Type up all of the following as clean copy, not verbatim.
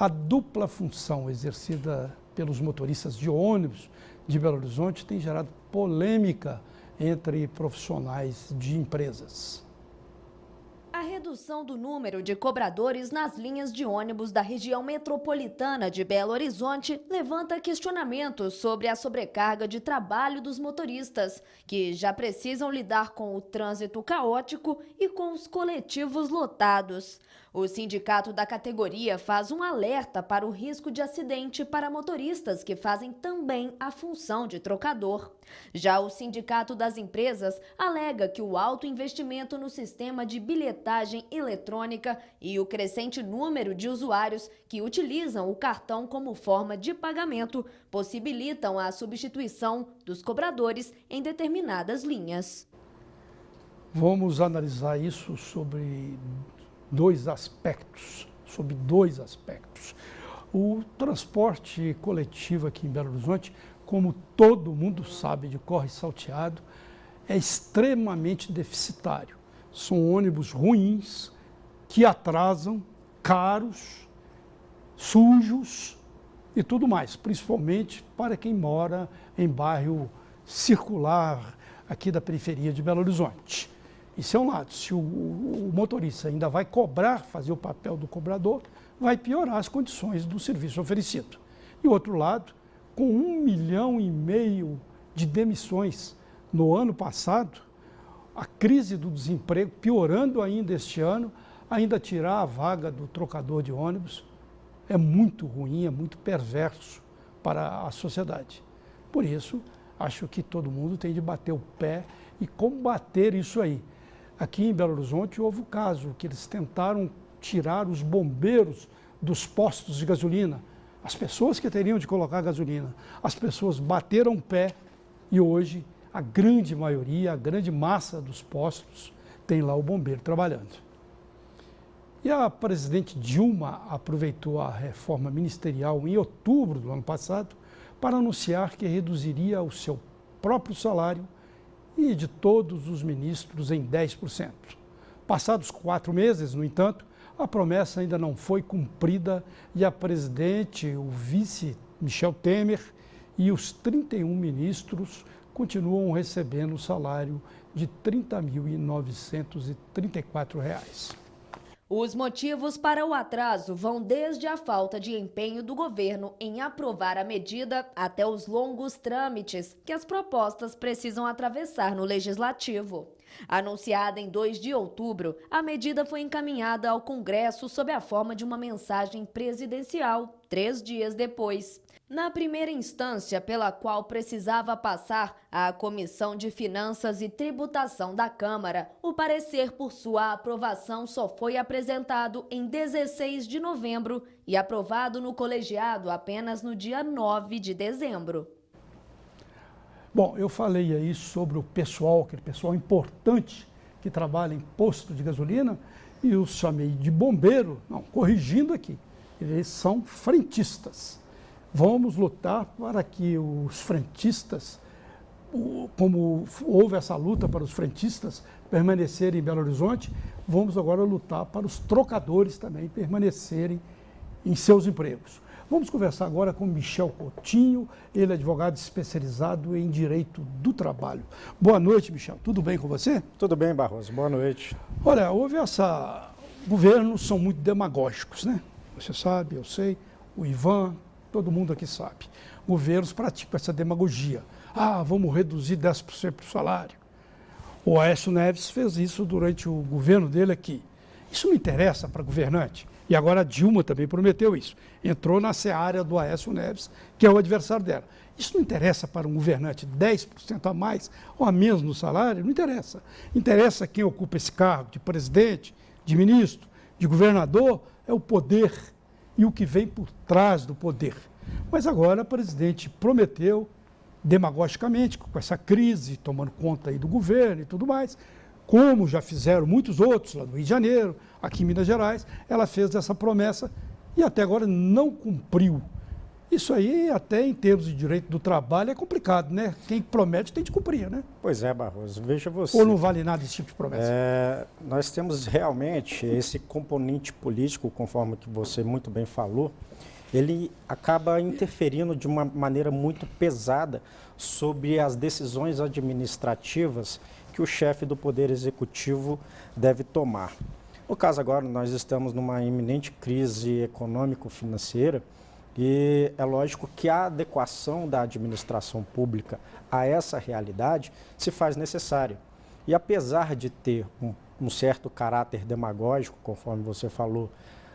A dupla função exercida pelos motoristas de ônibus de Belo Horizonte tem gerado polêmica entre profissionais de empresas. A redução do número de cobradores nas linhas de ônibus da região metropolitana de Belo Horizonte levanta questionamentos sobre a sobrecarga de trabalho dos motoristas, que já precisam lidar com o trânsito caótico e com os coletivos lotados. O sindicato da categoria faz um alerta para o risco de acidente para motoristas que fazem também a função de trocador. Já o sindicato das empresas alega que o alto investimento no sistema de bilhetagem eletrônica e o crescente número de usuários que utilizam o cartão como forma de pagamento possibilitam a substituição dos cobradores em determinadas linhas. Vamos analisar isso sobre dois aspectos. O transporte coletivo aqui em Belo Horizonte, como todo mundo sabe de cor e salteado, é extremamente deficitário. São ônibus ruins, que atrasam, caros, sujos e tudo mais, principalmente para quem mora em bairro circular aqui da periferia de Belo Horizonte. Isso é um lado. Se o motorista ainda vai cobrar, fazer o papel do cobrador, vai piorar as condições do serviço oferecido. E outro lado, com 1,5 milhão de demissões no ano passado, a crise do desemprego piorando ainda este ano, ainda tirar a vaga do trocador de ônibus é muito ruim, é muito perverso para a sociedade. Por isso, acho que todo mundo tem de bater o pé e combater isso aí. Aqui em Belo Horizonte houve o caso que eles tentaram tirar os bombeiros dos postos de gasolina. As pessoas que teriam de colocar gasolina, as pessoas bateram o pé e hoje a grande maioria, a grande massa dos postos tem lá o bombeiro trabalhando. E a presidente Dilma aproveitou a reforma ministerial em outubro do ano passado para anunciar que reduziria o seu próprio salário e de todos os ministros em 10%. Passados 4 meses, no entanto, a promessa ainda não foi cumprida e a presidente, o vice Michel Temer e os 31 ministros continuam recebendo o salário de R$ 30.934. Os motivos para o atraso vão desde a falta de empenho do governo em aprovar a medida até os longos trâmites que as propostas precisam atravessar no Legislativo. Anunciada em 2 de outubro, a medida foi encaminhada ao Congresso sob a forma de uma mensagem presidencial, 3 dias depois. Na primeira instância, pela qual precisava passar a Comissão de Finanças e Tributação da Câmara, o parecer por sua aprovação só foi apresentado em 16 de novembro e aprovado no colegiado apenas no dia 9 de dezembro. Bom, eu falei aí sobre o pessoal, aquele pessoal importante que trabalha em posto de gasolina, e eu chamei de bombeiro, não, corrigindo aqui, eles são frentistas. Vamos lutar para que os frentistas, como houve essa luta para os frentistas permanecerem em Belo Horizonte, vamos agora lutar para os trocadores também permanecerem em seus empregos. Vamos conversar agora com Michel Coutinho, ele é advogado especializado em direito do trabalho. Boa noite, Michel. Tudo bem com você? Tudo bem, Barroso. Boa noite. Olha, houve governos são muito demagógicos, né? Você sabe, eu sei, o Ivan, todo mundo aqui sabe. Governos praticam essa demagogia. Ah, vamos reduzir 10% do salário. O Aécio Neves fez isso durante o governo dele aqui. Isso não interessa para governante. E agora a Dilma também prometeu isso. Entrou na seara do Aécio Neves, que é o adversário dela. Isso não interessa para um governante 10% a mais ou a menos no salário? Não interessa. Interessa quem ocupa esse cargo de presidente, de ministro, de governador, é o poder e o que vem por trás do poder. Mas agora a presidente prometeu, demagogicamente, com essa crise, tomando conta aí do governo e tudo mais, como já fizeram muitos outros lá no Rio de Janeiro, aqui em Minas Gerais, ela fez essa promessa e até agora não cumpriu. Isso aí, até em termos de direito do trabalho, é complicado, né? Quem promete tem de cumprir, né? Pois é, Barroso, veja você. Ou não vale nada esse tipo de promessa? Nós temos realmente esse componente político, conforme que você muito bem falou, ele acaba interferindo de uma maneira muito pesada sobre as decisões administrativas que o chefe do Poder Executivo deve tomar. No caso agora, nós estamos numa iminente crise econômico-financeira e é lógico que a adequação da administração pública a essa realidade se faz necessária. E apesar de ter um certo caráter demagógico, conforme você falou,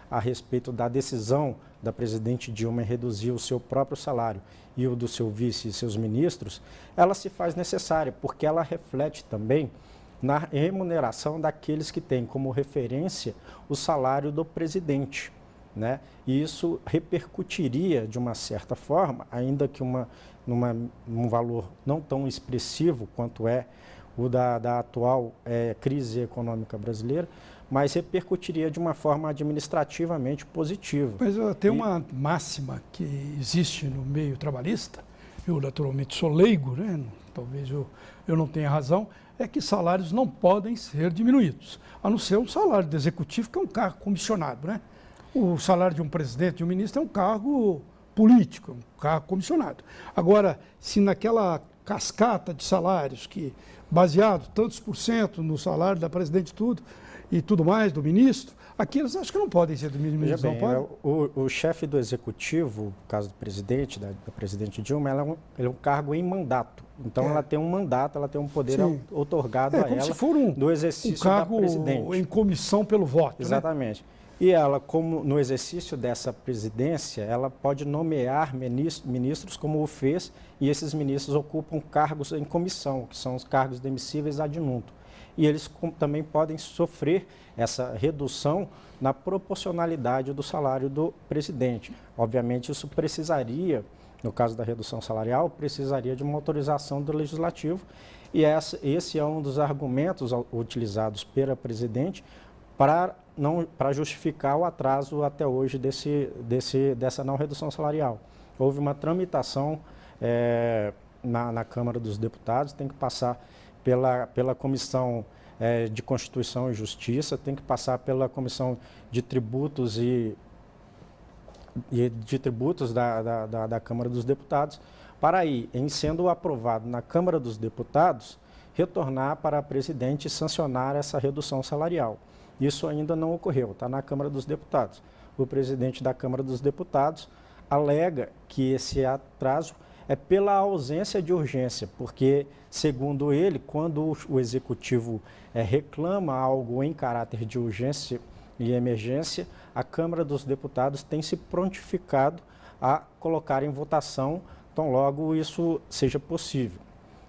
a respeito da decisão da presidente Dilma em reduzir o seu próprio salário e o do seu vice e seus ministros, ela se faz necessária, porque ela reflete também na remuneração daqueles que têm como referência o salário do presidente, né? E isso repercutiria de uma certa forma, ainda que num valor não tão expressivo quanto é o da atual crise econômica brasileira, mas repercutiria de uma forma administrativamente positiva. Mas tem uma máxima que existe no meio trabalhista, eu naturalmente sou leigo, né? Talvez eu não tenha razão, é que salários não podem ser diminuídos, a não ser um salário de executivo, que é um cargo comissionado, né? O salário de um presidente, de um ministro, é um cargo político, um cargo comissionado. Agora, se naquela cascata de salários, que baseado tantos por cento no salário da presidente e tudo mais, do ministro, aqueles acho que não podem ser diminuídos, não podem? O chefe do executivo, no caso do presidente, da presidente Dilma, ele é um cargo em mandato. Então, ela tem um mandato, ela tem um poder outorgado a ela se for do exercício um cargo da presidente. Em comissão pelo voto. Exatamente. Né? E ela, como no exercício dessa presidência, ela pode nomear ministros como o fez, e esses ministros ocupam cargos em comissão, que são os cargos demissíveis ad nuntum. E eles também podem sofrer essa redução na proporcionalidade do salário do presidente. Obviamente, isso precisaria, no caso da redução salarial, precisaria de uma autorização do legislativo, e esse é um dos argumentos utilizados pela presidente para justificar o atraso até hoje dessa não redução salarial. Houve uma tramitação na Câmara dos Deputados, tem que passar pela Comissão de Constituição e Justiça, tem que passar pela Comissão de Tributos de Tributos da Câmara dos Deputados, para aí, em sendo aprovado na Câmara dos Deputados, retornar para a presidente e sancionar essa redução salarial. Isso ainda não ocorreu, está na Câmara dos Deputados. O presidente da Câmara dos Deputados alega que esse atraso é pela ausência de urgência, porque, segundo ele, quando o Executivo reclama algo em caráter de urgência e emergência, a Câmara dos Deputados tem se prontificado a colocar em votação, tão logo isso seja possível.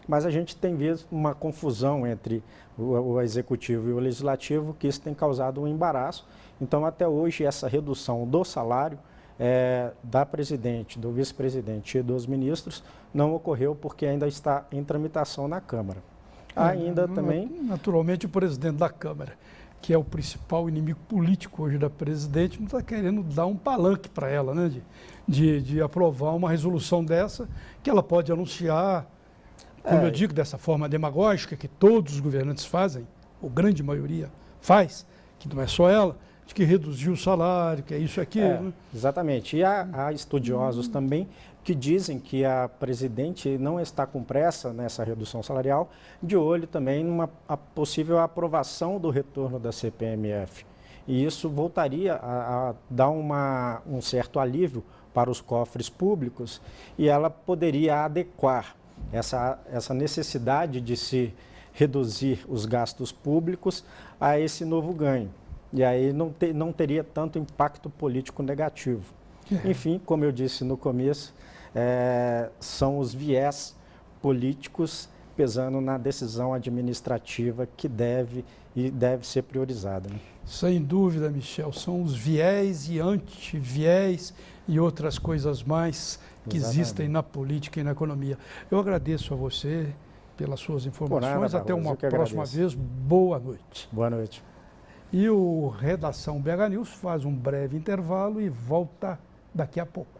Mas a gente tem visto uma confusão entre o Executivo e o Legislativo, que isso tem causado um embaraço. Então, até hoje, essa redução do salário da presidente, do vice-presidente e dos ministros não ocorreu porque ainda está em tramitação na Câmara. Também... Naturalmente, o presidente da Câmara, que é o principal inimigo político hoje da presidente, não está querendo dar um palanque para ela, né, de aprovar uma resolução dessa, que ela pode anunciar, como eu digo, dessa forma demagógica, que todos os governantes fazem, ou grande maioria faz, que não é só ela, de que reduziu o salário, que é isso e aquilo. Né? Exatamente. E há estudiosos também que dizem que a presidente não está com pressa nessa redução salarial, de olho também numa possível aprovação do retorno da CPMF. E isso voltaria a dar um certo alívio para os cofres públicos e ela poderia adequar essa necessidade de se reduzir os gastos públicos a esse novo ganho. E aí não teria tanto impacto político negativo. Enfim, como eu disse no começo, são os viés políticos pesando na decisão administrativa que deve ser priorizada. Né? Sem dúvida, Michel, são os viés e antiviés e outras coisas mais que existem na política e na economia. Eu agradeço a você pelas suas informações. Até uma próxima vez. Boa noite. Boa noite. E o Redação BH News faz um breve intervalo e volta daqui a pouco.